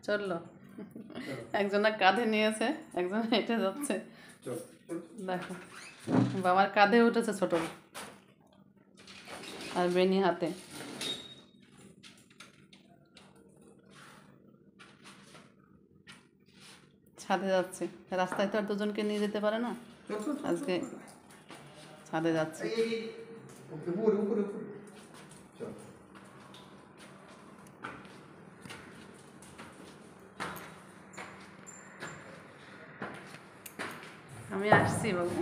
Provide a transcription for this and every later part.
চললো একজনের কাঁধে নিয়েছে, একজন হেঁটে যাচ্ছে। দেখো বাবার কাঁধে উঠেছে ছোট, আর বেনি হাতে। ছাদে যাচ্ছে, রাস্তায় তো আর দুজনকে নিয়ে যেতে পারে না, আজকে ছাদে যাচ্ছে। আমি আসছি বাবু,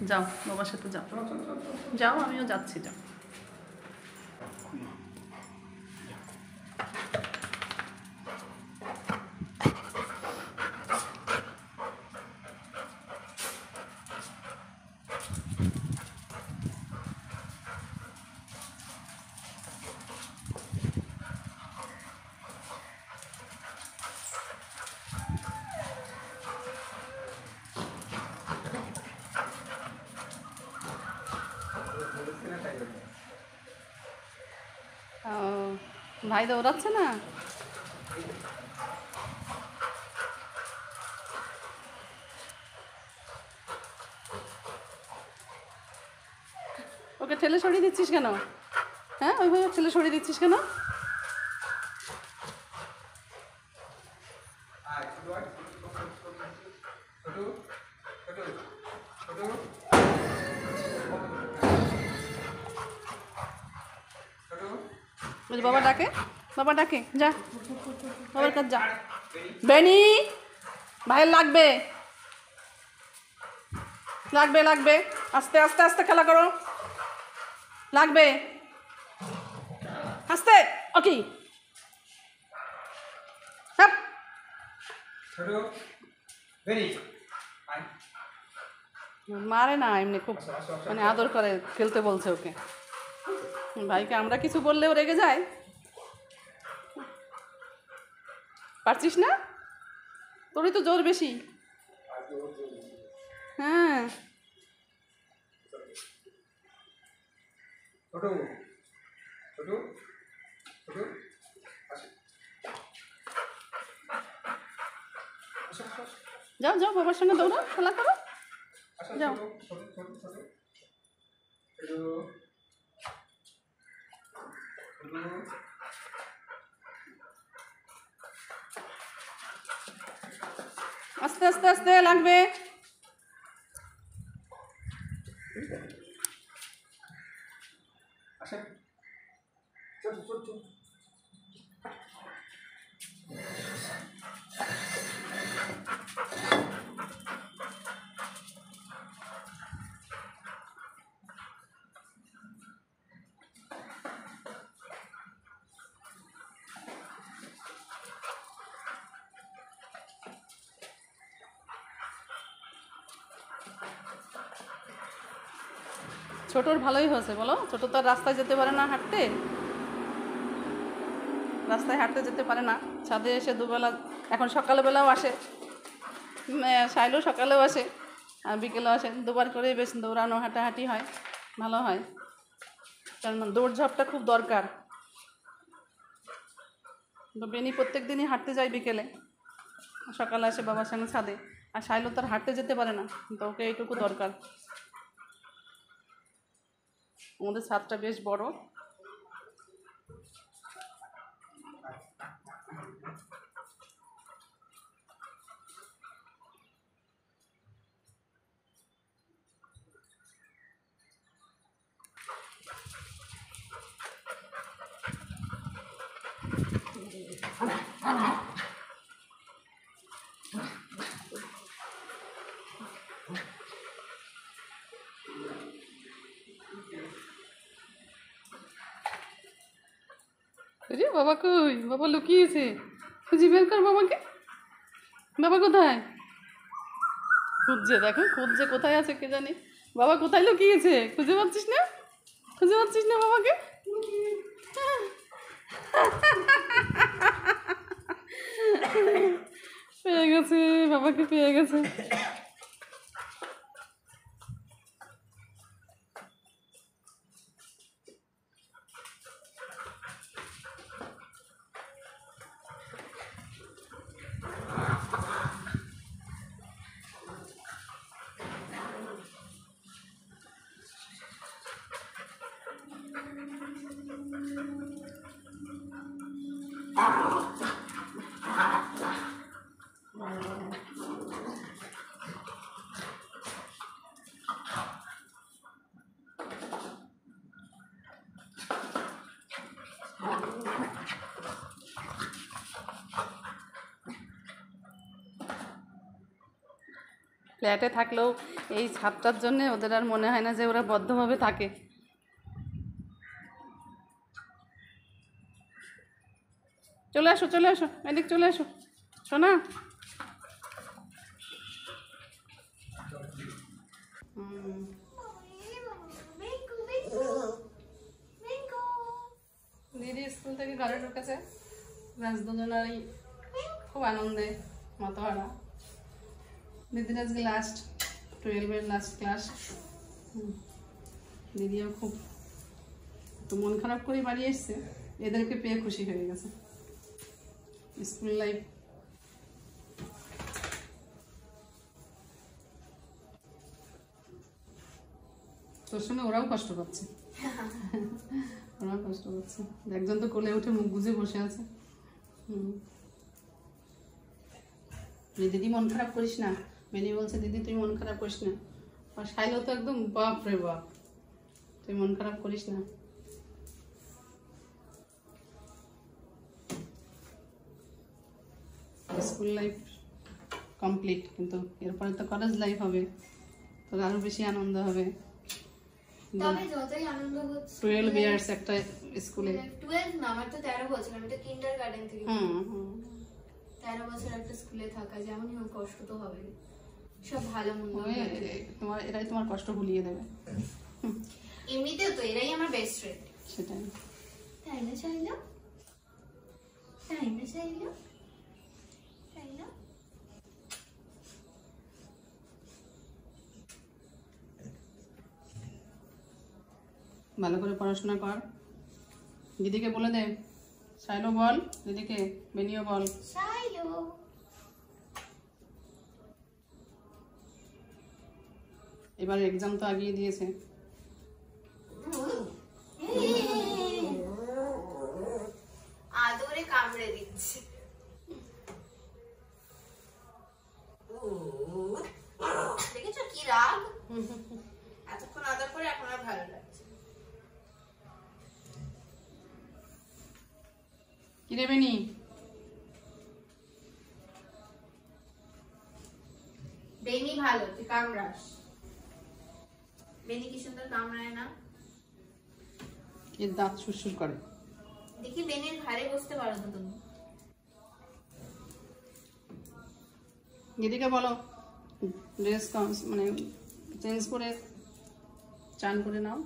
যাও বাবার সাথে যাও, যাও আমিও যাচ্ছি, যাও। ভাই দৌড়াচ্ছে না, ওকে ঠেলে সরিয়ে দিচ্ছিস কেন? হ্যাঁ ওইভাবে ঠেলে সরিয়ে দিচ্ছিস কেন? বাবা ডাকে, বাবা ডাকে, যা বাবার কাছে যা। বেনি ভাইয়ের লাগবে, লাগবে লাগবে, আস্তে আস্তে আস্তে খেলা করো, লাগবে আস্তে। ওকে মারে না, এমনি খুব মানে আদর করে খেলতে বলছে ওকে। ভাইকে আমরা কিছু বললেও রেগে যায়। পারছিস না, তোরই তো জোর বেশি। হ্যাঁ যাও যাও বাবার সঙ্গে দৌড়ো, খেলা করো, যাও। আস্তে আস্তে আস্তে, লাগবে। ছোটোর ভালোই হয়েছে বলো, ছোটো তো আর রাস্তায় যেতে পারে না হাঁটতে, রাস্তায় হাঁটতে যেতে পারে না, ছাদে এসে দুবেলা, এখন সকালবেলাও আসে, সাইলেও সকালেও আসে আর বিকেলেও আসে, দুবার করেই বেশ দৌড়ানো হাঁটাহাঁটি হয়, ভালো হয়, কারণ দৌড়ঝাঁপটা খুব দরকার। তো বেনি প্রত্যেক দিনই হাঁটতে যায় বিকেলে, সকালে আসে বাবার সঙ্গে ছাদে, আর সাইলেও তার হাঁটতে যেতে পারে না, তো ওকে এইটুকু দরকার। আমাদের ছাদটা বেশ বড়। রে বাবা কই, বাবা লুকিয়েছে, খুঁজে বের কর বাবাকে, বাবা কোথায়? খুঁজছে, দেখো খুঁজছে, কোথায় আছে কে জানি, বাবা কোথায় লুকিয়েছে, খুঁজে পাচ্ছিস না, খুঁজে পাচ্ছিস না বাবাকে? পেয়ে গেছে, বাবাকে পেয়ে গেছে। ফ্ল্যাটে থাকলেও এই ছাদটার জন্য ওদের আর মনে হয় না যে ওরা বদ্ধভাবে থাকে। চলে আসো চলে আসো, এদিক চলে আসো শোনা। দিদি স্কুল থেকে ঘরে ঢুকেছে, ব্যাস দুজনেরই খুব আনন্দে মাতোহারা। দিদির আজকে লাস্ট 12-এর লাস্ট ক্লাস। দিদিও খুব একটু মন খারাপ করে বাড়ি এসছে, এদেরকে পেয়ে খুশি হয়ে গেছে। স্কুল লাইফ তোর সঙ্গে ওরাও কষ্ট পাচ্ছে, ওরাও কষ্ট পাচ্ছে। একজন তো কোলে উঠে মুখ গুজে বসে আছে। দিদি মন খারাপ করিস না, বেনি বলছে দিদি তুই মন খারাপ করিস না। আর সাইলো তো একদম বাপ রে বাপ, তুই মন খারাপ করিস না। স্কুল লাইফ কমপ্লিট, কিন্তু এরপরে তো কলেজ লাইফ হবে, তো আরো বেশি আনন্দ হবে। তবে যতই আনন্দ হচ্ছে 12 ইয়ার্স একটা স্কুলে, 12 না, আমার তো 13 বছর, আমি তো কিন্ডারগার্টেন থেকে 13 বছর একটা স্কুলে থাকা, যেমনই হোক কষ্ট তো হবে, সব ভালো মন্দ তোমার এরাই তোমার কষ্ট ভুলিয়ে দেবে। এমনিতেও তো এরাই আমার বেস্ট ফ্রেন্ড। সেটাই, তাই না চাইলো, তাই না চাইলো, তাই না? ভালো করে পড়াশোনা কর, দিদিকে বলে দে। সাইলো বল দিদিকে, বেনিও বল। চাইলো এবার এক্সাম তো আগিয়ে দিয়েছে। আদরে কামড়ে দিচ্ছে। দেখেছো কি রাগ, এতক্ষণ আদর করে এখন আর ভালো লাগছে। কি রে বেনি, বেনি ভালো, তুই কামড়াস। বেনি কি সুন্দর কামড়ায় না, এর দাঁত সুরসুর করে। দেখি বেনির ঘাড়ে বসতে পারো তো তুমি। দিদিকে বলো ড্রেস মানে চেঞ্জ করে চান করে নাও।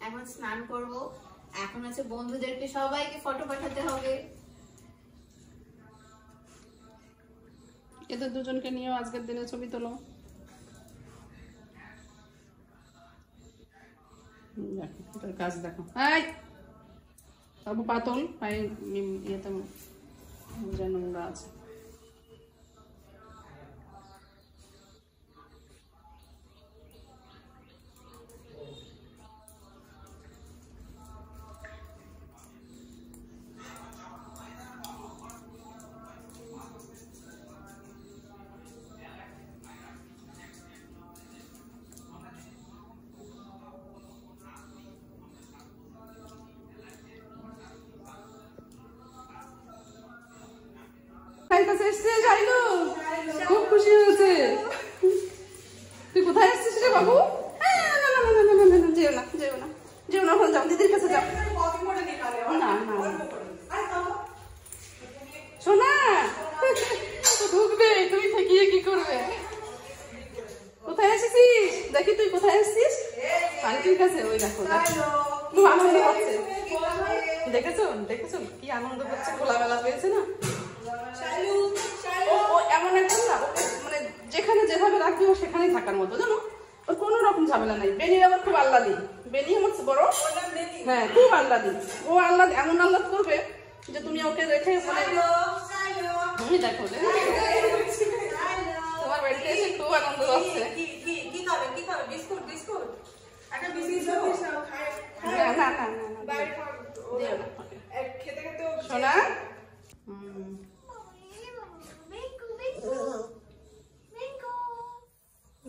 এখন স্নান করব, এখন আছে বন্ধুদেরকে সবাইকে ফটো পাঠাতে হবে। এদের দুজনকে নিয়েও আজকের দিনে ছবি তোলো। দেখো কাজ দেখো, এই বাবু পাতল পায়ে ইয়েতে নোংরা আছে। খুব খুশি হয়েছে। তুই কোথায় এসছিস রে বাবু? যেও না যেও না যেও না, যাও দিদির কাছে যাও। না না শোনা, ঢুকবে, তুমি ঠেকিয়ে কি করবে? কোথায় এসেছিস দেখি, তুই কোথায় এসেছিস? আন্টির কাছে। ওই দেখো খুব আনন্দ হচ্ছে, দেখেছো দেখেছো কি আনন্দ হচ্ছে, খোলামেলা পেয়েছে না। ও এমন একদম না, মানে যেখানে যেভাবে রাখবে ও সেখানেই থাকার মতো, জানো, ওর কোনো রকম ঝামেলা নাই। বেনির আবার খুব আহ্লাদি, বেনি আমার বড়, হ্যাঁ খুব আহ্লাদি। ও আহ্লাদ এমন আহ্লাদ করবে যে তুমি ওকে রেখে তুমি দেখো তোমার বাড়িতে এসে খুব আনন্দ হচ্ছে। না না না না সোনা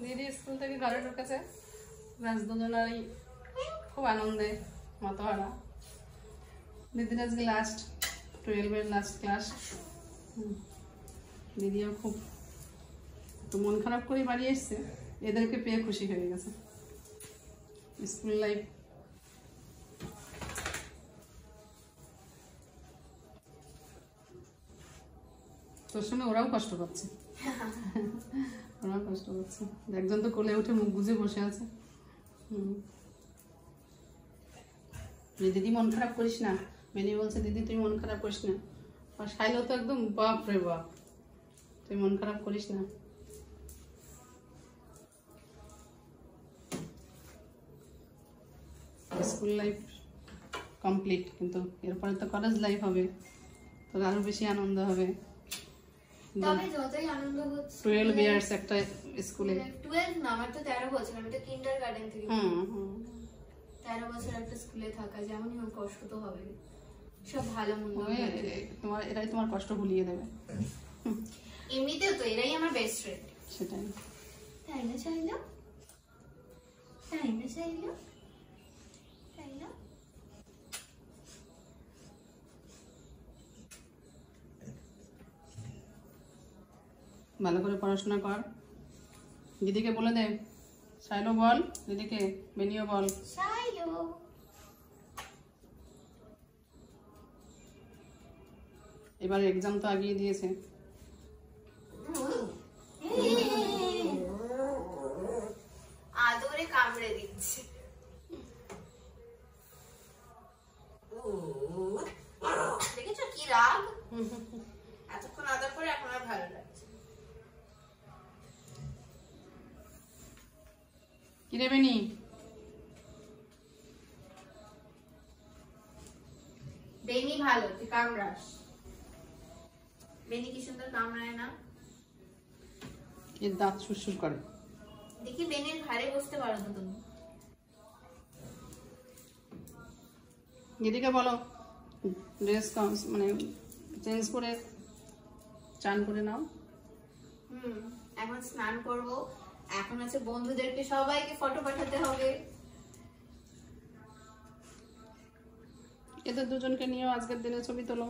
দিদি স্কুল থেকে ঘরে ঢুকেছে, ব্যাস দুজনেরই খুব আনন্দে মাতোহারা। দিদির আজকে লাস্ট 12-এর লাস্ট ক্লাস। দিদিও খুব তো মন খারাপ করে বাড়ি এসছে, এদেরকে পেয়ে খুশি হয়ে গেছে। স্কুল লাইফ তোর সঙ্গে ওরাও কষ্ট পাচ্ছে, ওরাও কষ্ট পাচ্ছে। একজন তো কোলে উঠে মুখ বুঝে বসে আছে। দিদি মন খারাপ করিস না, বেনি বলছে দিদি তুই মন খারাপ করিস না। আর সাইলো তো একদম বাপ রে বাপ, তুই মন খারাপ করিস না। স্কুল লাইফ কমপ্লিট, কিন্তু এরপরে তো কলেজ লাইফ হবে, তোর আরো বেশি আনন্দ হবে। তবে যতই আনন্দ হচ্ছে 12 ইয়ার্স একটা স্কুলে। 12 না, আমার তো 13 বছর, আমি তো কিন্ডার গার্ডেন থেকে 13 বছর একটা স্কুলে থাকা, যেমনই হোক কষ্ট তো হবে, সব ভালো মন্দ তোমার এরাই তোমার কষ্ট ভুলিয়ে দেবে। এমনিতেও তো এরাই আমার বেস্ট ফ্রেন্ড। সেটাই, তাই না চাইলো, তাই না চাইলো, তাই না? ভালো করে পড়াশোনা কর, দিদিকে বলে দে। সাইলো বল দিদিকে, বেনিও বল। চাইলো এবার এক্সাম তো আগিয়ে দিয়েছে। আদরে কামড়ে দিচ্ছে। দেখেছো কি রাগ, এতক্ষণ আদর করে এখন আর ভালো লাগছে। কি রে বেনি? বেনি ভালো, তুই কামড়াস। বেনি কি সুন্দর কামড়ায় না? এর দাঁত সুরসুর করে। দেখি বেনির ঘাড়ে বসতে পারো তো তুমি। দিদিকে বলো ড্রেস মানে চেঞ্জ করে চান করে নাও। এখন স্নান করব, এখন আছে বন্ধুদেরকে সবাইকে ফটো পাঠাতে হবে। এদের দুজনকে নিয়েও আজকের দিনে ছবি তোলো।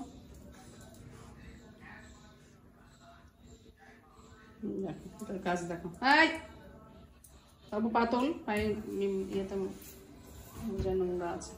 দেখো তোর কাজ দেখো। এই বাবু পাতল পায়ে ইয়েতে নোংরা আছে।